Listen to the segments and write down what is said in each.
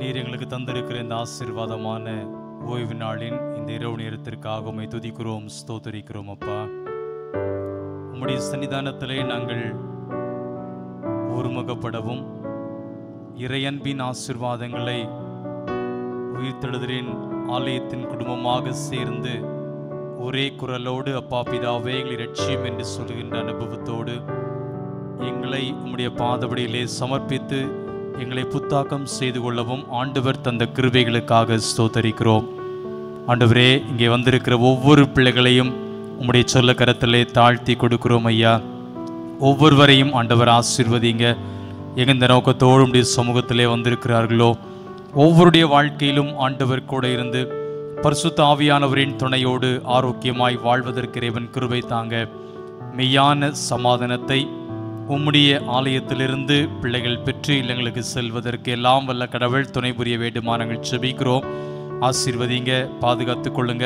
நீர் எங்களுக்கு தந்திருக்கிற இந்த ஆசீர்வாதமான ஓய்வு நாளின் இந்த இரவு நேரத்திற்காக உம்மை துதிக்கிறோம், ஸ்தோத்தரிக்கிறோம். அப்பா, உம்முடைய சன்னிதானத்திலே நாங்கள் ஒருமுகப்படவும் இறையன்பின் ஆசீர்வாதங்களை உயிர்த்தெழுதலின் ஆலயத்தின் குடும்பமாக சேர்ந்து ஒரே குரலோடு அப்பா பிதாவே எங்களை இரட்சியும் என்று சொல்கின்ற அனுபவத்தோடு எங்களை உம்முடைய பாதபடியிலே சமர்ப்பித்து எங்களை புத்தாக்கம் செய்து கொள்ளவும் ஆண்டவர் தந்த கிருபைகளுக்காக ஸ்தோத்தரிக்கிறோம். ஆண்டவரே, இங்கே வந்திருக்கிற ஒவ்வொரு பிள்ளைகளையும் உம்முடைய சொல்ல கரத்திலே தாழ்த்தி கொடுக்கிறோம் ஐயா. ஒவ்வொருவரையும் ஆண்டவர் ஆசீர்வதிங்க. எந்த நோக்கத்தோடு உம்முடைய சமூகத்திலே வந்திருக்கிறார்களோ ஒவ்வொருடைய வாழ்க்கையிலும் ஆண்டவர் கூட இருந்து பரிசுத்த ஆவியானவரின் துணையோடு ஆரோக்கியமாய் வாழ்வதற்கு இறைவன் கிருபை தாங்க. மெய்யான சமாதானத்தை உம்முடைய ஆலயத்திலிருந்து பிள்ளைகள் பெற்று இல்லங்களுக்கு செல்வதற்கு எல்லாம் வல்ல கடவுள் துணை புரிய வேண்டுமா நாங்கள் செபிக்கிறோம். ஆசீர்வதிங்க, பாதுகாத்து கொள்ளுங்க.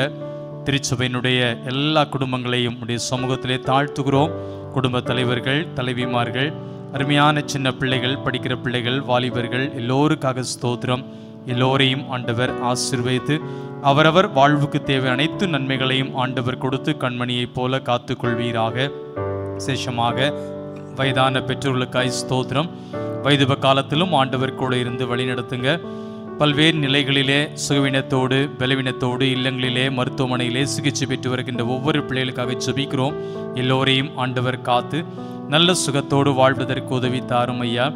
திருச்சபையினுடைய எல்லா குடும்பங்களையும் உடைய சமூகத்திலே தாழ்த்துகிறோம். குடும்ப தலைவர்கள், தலைவிமார்கள், அருமையான சின்ன பிள்ளைகள், படிக்கிற பிள்ளைகள், வாலிபர்கள் எல்லோருக்காக ஸ்தோத்திரம். எல்லோரையும் ஆண்டவர் ஆசீர்வதித்து அவரவர் வாழ்வுக்கு தேவை அனைத்து நன்மைகளையும் ஆண்டவர் கொடுத்து கண்மணியைப் போல காத்து கொள்வீராக. விசேஷமாக வயதான பெற்றோர்களுக்காய் ஸ்தோத்திரம். வயதுப காலத்திலும் ஆண்டவர் கூட இருந்து வழிநடத்துங்க. பல்வேறு நிலைகளிலே சுகவீனத்தோடு பலவீனத்தோடு இல்லங்களிலே மருத்துவமனையிலே சிகிச்சை பெற்று வருகின்ற ஒவ்வொரு பிள்ளைகளுக்காக ஜெபிக்கிறோம். எல்லோரையும் ஆண்டவர் காத்து நல்ல சுகத்தோடு வாழ்வதற்கு உதவி தாரும் ஐயா.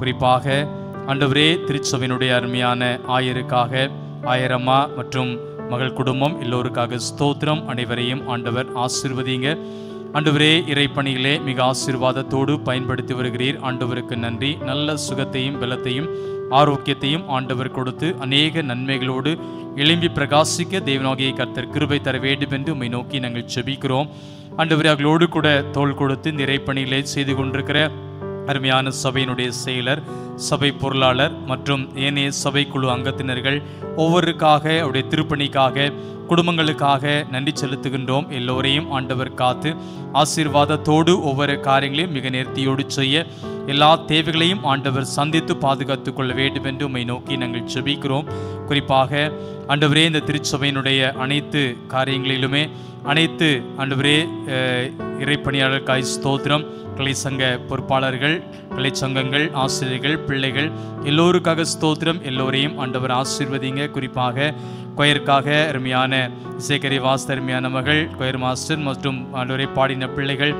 குறிப்பாக ஆண்டவரே, திருச்சபையினுடைய அருமையான ஆயருக்காக, ஆயரம்மா மற்றும் மகள் குடும்பம் எல்லோருக்காக ஸ்தோத்திரம். அனைவரையும் ஆண்டவர் ஆசீர்வதிங்க. ஆண்டவரே, இறைப்பணியிலே மிக ஆசீர்வாதத்தோடு பயன்படுத்தி வருகிறீர். ஆண்டவருக்கு நன்றி. நல்ல சுகத்தையும் பலத்தையும் ஆரோக்கியத்தையும் ஆண்டவர் கொடுத்து அநேக நன்மைகளோடு எழும்பி பிரகாசிக்க தேவனாகிய கர்த்தர் கிருபை தர வேண்டும் என்று உம்மை நோக்கி நாங்கள் செபிக்கிறோம். ஆண்டவரே, அவர்களோடு கூட தோள் கொடுத்து இந்த இறைப்பணியிலே செய்து கொண்டிருக்கிற அருமையான சபையினுடைய செயலர், சபை பொருளாளர் மற்றும் ஏனைய சபைக்குழு அங்கத்தினர்கள் ஒவ்வொருக்காக அவருடைய திருப்பணிக்காக குடும்பங்களுக்காக நன்றி செலுத்துகின்றோம். எல்லோரையும் ஆண்டவர் காத்து ஆசீர்வாதத்தோடு ஒவ்வொரு காரியங்களையும் மிக நேர்த்தியோடு செய்ய எல்லா தேவைகளையும் ஆண்டவர் சந்தித்து பாதுகாத்து கொள்ள வேண்டும் என்று உம்மை நோக்கி நாங்கள் செபிக்கிறோம். குறிப்பாக ஆண்டவரே, இந்த திருச்சபையினுடைய அனைத்து காரியங்களிலுமே அனைத்து ஆண்டவரே இறைப்பணியாளர்களுக்காய் ஸ்தோத்திரம். கிளை சங்க பொறுப்பாளர்கள், கிளை சங்கங்கள், ஆசிரியர்கள், பிள்ளைகள் எல்லோருக்காக ஸ்தோத்திரம். எல்லோரையும் ஆண்டவர் ஆசீர்வதிங்க. குறிப்பாக கொயருக்காக அருமையான இசைக்கரை வாஸ்து அருமையான மகள், கொயர் மாஸ்டர் மற்றும் ஆண்டவரை பாடின பிள்ளைகள்,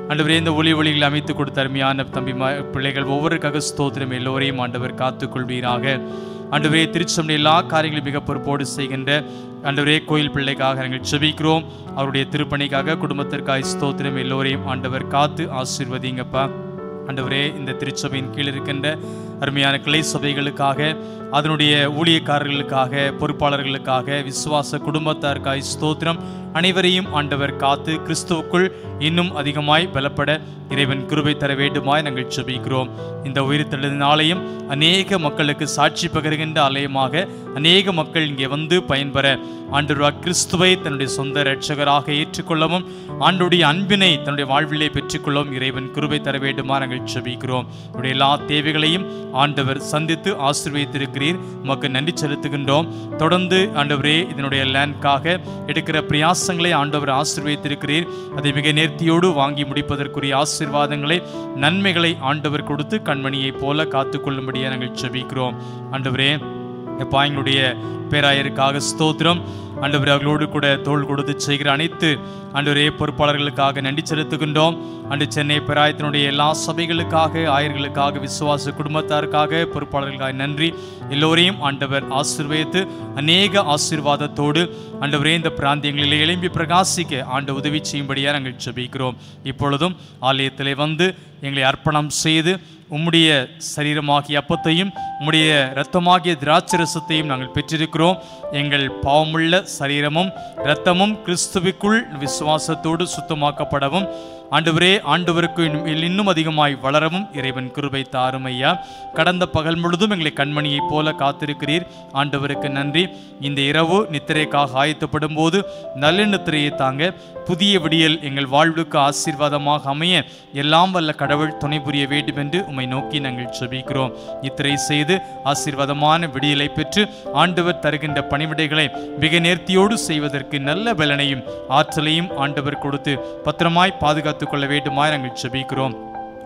ஆண்டவரே இந்த ஒளிகளை அமைத்து கொடுத்த அருமையான தம்பி பிள்ளைகள் ஒவ்வொருக்காக ஸ்தோத்திரம். எல்லோரையும் ஆண்டவர் காத்துக்கொள்வீராக. ஆண்டவரே, திருச்சபை எல்லா காரியங்களும் மிக பொறுப்போடு செய்கின்ற ஆண்டவரே கோயில் பிள்ளைக்காக நாங்கள் செபிக்கிறோம். அவருடைய திருப்பணிக்காக குடும்பத்திற்காக ஸ்தோத்திரம். எல்லோரையும் ஆண்டவர் காத்து ஆசீர்வதிங்கப்பா. ஆண்டவரே, இந்த திருச்சபையின் கீழ் இருக்கின்ற அருமையான கிளை சபைகளுக்காக, அதனுடைய ஊழியக்காரர்களுக்காக, பொறுப்பாளர்களுக்காக, விசுவாச குடும்பத்தாருக்காய் ஸ்தோத்திரம். அனைவரையும் ஆண்டவர் காத்து கிறிஸ்துவுக்குள் இன்னும் அதிகமாய் பலப்பட இறைவன் கிருபை தர வேண்டுமாய் நாங்கள் ஜெபிக்கிறோம். இந்த உயிர்த்தெழுதலின் ஆலயம் அநேக மக்களுக்கு சாட்சி பகருகின்ற ஆலயமாக அநேக மக்கள் இங்கே வந்து பயன்பெற ஆண்டவர் கிறிஸ்துவை தன்னுடைய சொந்த இரட்சகராக ஏற்றுக்கொள்ளவும் ஆண்டுடைய அன்பினை தன்னுடைய வாழ்விலே பெற்றுக்கொள்ளவும் இறைவன் கிருபை தர வேண்டுமா நாங்கள் ஜெபிக்கிறோம். உடைய எல்லா தேவைகளையும் ஆண்டவர் சந்தித்து ஆசீர்வதித்திருக்கிறீர். உமக்கு நன்றி செலுத்துகின்றோம். தொடர்ந்து ஆண்டவரே இதனுடைய லேண்ட்காக எடுக்கிற பிரயாசங்களை ஆண்டவர் ஆசீர்வதித்திருக்கிறீர். அதை மிக நேர்த்தியோடு வாங்கி முடிப்பதற்குரிய ஆசீர்வாதங்களை, நன்மைகளை ஆண்டவர் கொடுத்து கண்மணியைப் போல காத்துக்கொள்ளும்படியாக நாங்கள் ஜெபிக்கிறோம். ஆண்டவரே, எப்பா எங்களுடைய பேராயருக்காக ஸ்தோத்திரம். ஆண்டவரே, அவர்களோடு கூட தோள் கொடுத்து செய்கிற அனைத்து ஆண்டவரே பொறுப்பாளர்களுக்காக நன்றி செலுத்துகின்றோம். அன்று சென்னை பேராயத்தினுடைய எல்லா சபைகளுக்காக, ஆயர்களுக்காக, விசுவாச குடும்பத்தாருக்காக, பொறுப்பாளர்களுக்காக நன்றி. எல்லோரையும் ஆண்டவர் ஆசீர்வதித்து அநேக ஆசீர்வாதத்தோடு ஆண்டவரே இந்த பிராந்தியங்களிலே எழும்பி பிரகாசிக்க ஆண்டு உதவி செய்யும்படியாக நாங்கள் ஜெபிக்கிறோம். இப்பொழுதும் ஆலயத்திலே வந்து எங்களை அர்ப்பணம் செய்து உம்முடைய சரீரமாகிய அப்பத்தையும் உம்முடைய இரத்தமாகிய திராட்சரசத்தையும் நாங்கள் பெற்றிருக்கிறோம். எங்கள் பாவமுள்ள சரீரமும் இரத்தமும் கிறிஸ்துவுக்குள் விசுவாசத்தோடு சுத்தமாக்கப்படவும் ஆண்டவரே, ஆண்டவருக்கு இன்னும் அதிகமாய் வளரவும் இறைவன் கிருபை தாரும் ஐயா. கடந்த பகல் முழுதும் எங்களை கண்மணியைப் போல காத்திருக்கிறீர். ஆண்டவருக்கு நன்றி. இந்த இரவு நித்திரைக்காக ஆயத்தப்படும் போது நல்ல நித்திரையை தாங்க, புதிய விடியல் எங்கள் வாழ்வுக்கு ஆசீர்வாதமாக அமைய எல்லாம் வல்ல கடவுள் துணை புரிய வேண்டும் என்று உம்மை நோக்கி நாங்கள் ஜெபிக்கிறோம். நித்திரை செய்து ஆசீர்வாதமான விடியலை பெற்று ஆண்டவர் தருகின்ற பணிவிடைகளை மிக நேர்த்தியோடு செய்வதற்கு நல்ல பலனையும் ஆற்றலையும் ஆண்டவர் கொடுத்து பத்திரமாய் பாதுகாத்துக் கொள்ள வேண்டுமாய் நாங்கள் ஜெபிக்கிறோம்.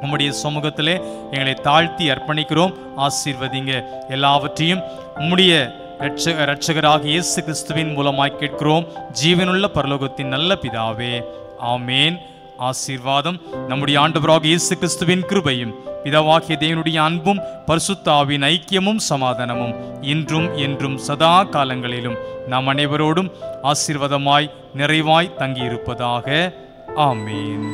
உம்முடைய சமூகத்திலே எங்களை தாழ்த்தி அர்ப்பணிக்கிறோம். ஆசீர்வதிங்க. எல்லாவற்றையும் உம்முடைய இரட்சகராக இயேசு கிறிஸ்துவின் மூலமாய் கேட்கிறோம் ஜீவனுள்ள பரலோகத்தின் நல்ல பிதாவே, ஆமேன். ஆசீர்வாதம். நம்முடைய ஆண்டவராக இயேசு கிறிஸ்துவின் கிருபையும் பிதாவாகிய தேவனுடைய அன்பும் பரிசுத்த ஆவியின் ஐக்கியமும் சமாதானமும் இன்றும் என்றும் சதா காலங்களிலும் நாம் அனைவரோடும் ஆசீர்வாதமாய் நிறைவாய் தங்கியிருப்பதாக. ஆமேன்.